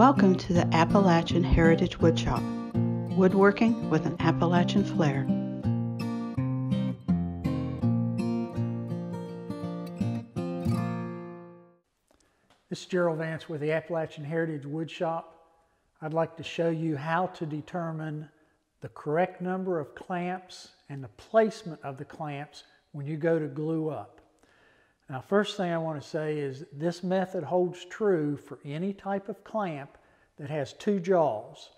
Welcome to the Appalachian Heritage Woodshop, woodworking with an Appalachian flair. This is Jerill Vance with the Appalachian Heritage Woodshop. I'd like to show you how to determine the correct number of clamps and the placement of the clamps when you go to glue up. Now, first thing I want to say is this method holds true for any type of clamp that has two jaws.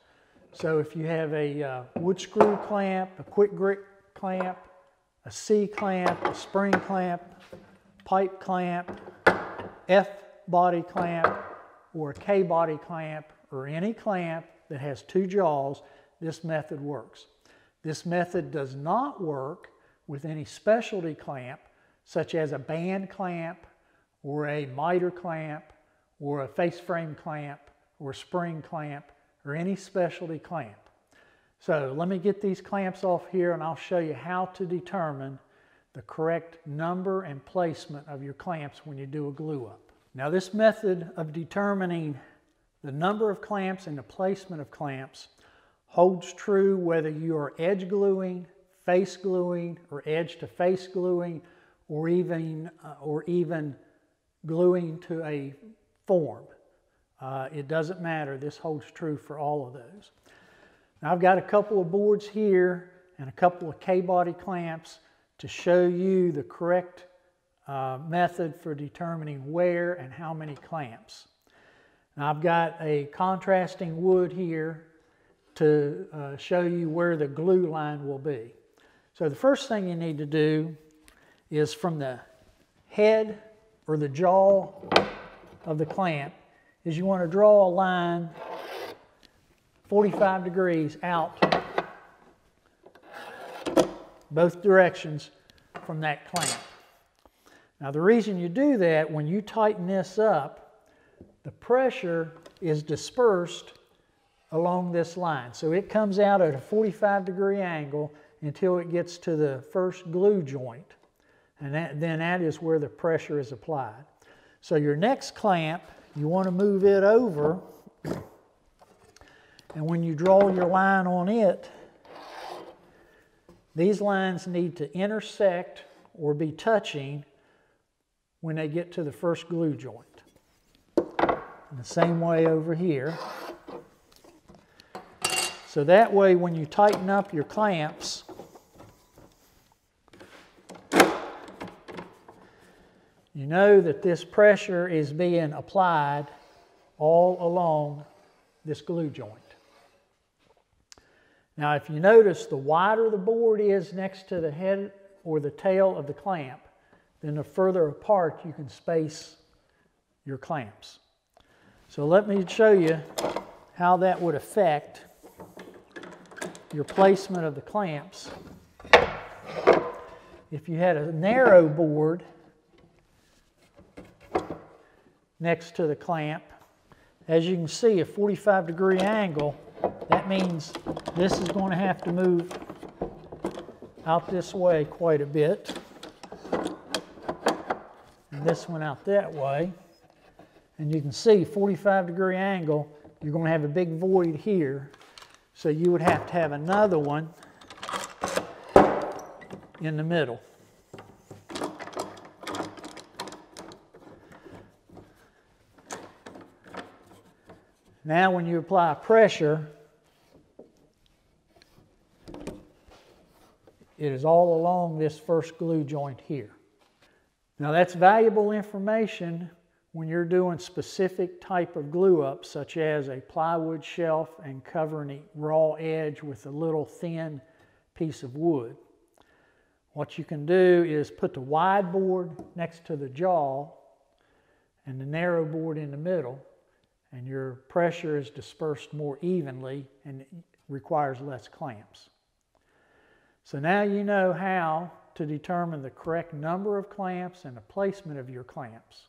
So if you have a wood screw clamp, a quick grip clamp, a C clamp, a spring clamp, pipe clamp, F body clamp, or a K body clamp, or any clamp that has two jaws, this method works. This method does not work with any specialty clamp, such as a band clamp, or a miter clamp, or a face frame clamp, or a spring clamp, or any specialty clamp. So let me get these clamps off here and I'll show you how to determine the correct number and placement of your clamps when you do a glue up. Now, this method of determining the number of clamps and the placement of clamps holds true whether you are edge gluing, face gluing, or edge to face gluing, or even gluing to a form. It doesn't matter. This holds true for all of those. Now, I've got a couple of boards here and a couple of K-body clamps to show you the correct method for determining where and how many clamps. Now, I've got a contrasting wood here to show you where the glue line will be. So the first thing you need to do is from the head or the jaw of the clamp is you want to draw a line 45 degrees out both directions from that clamp. Now, the reason you do that, when you tighten this up, the pressure is dispersed along this line. So it comes out at a 45-degree angle until it gets to the first glue joint. And then that is where the pressure is applied. So your next clamp, you want to move it over. And when you draw your line on it, these lines need to intersect or be touching when they get to the first glue joint. And the same way over here. So that way, when you tighten up your clamps, you know that this pressure is being applied all along this glue joint. Now, if you notice, the wider the board is next to the head or the tail of the clamp, then the further apart you can space your clamps. So let me show you how that would affect your placement of the clamps. If you had a narrow board next to the clamp, as you can see, a 45-degree angle, that means this is going to have to move out this way quite a bit, and this one out that way. And you can see 45-degree angle, you're going to have a big void here, so you would have to have another one in the middle. Now, when you apply pressure, it is all along this first glue joint here. Now, that's valuable information when you're doing specific type of glue up, such as a plywood shelf and covering a raw edge with a little thin piece of wood. What you can do is put the wide board next to the jaw and the narrow board in the middle, and your pressure is dispersed more evenly and requires less clamps. So now you know how to determine the correct number of clamps and the placement of your clamps.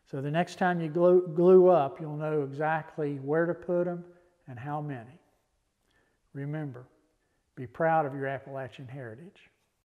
So the next time you glue up, you'll know exactly where to put them and how many. Remember, be proud of your Appalachian heritage.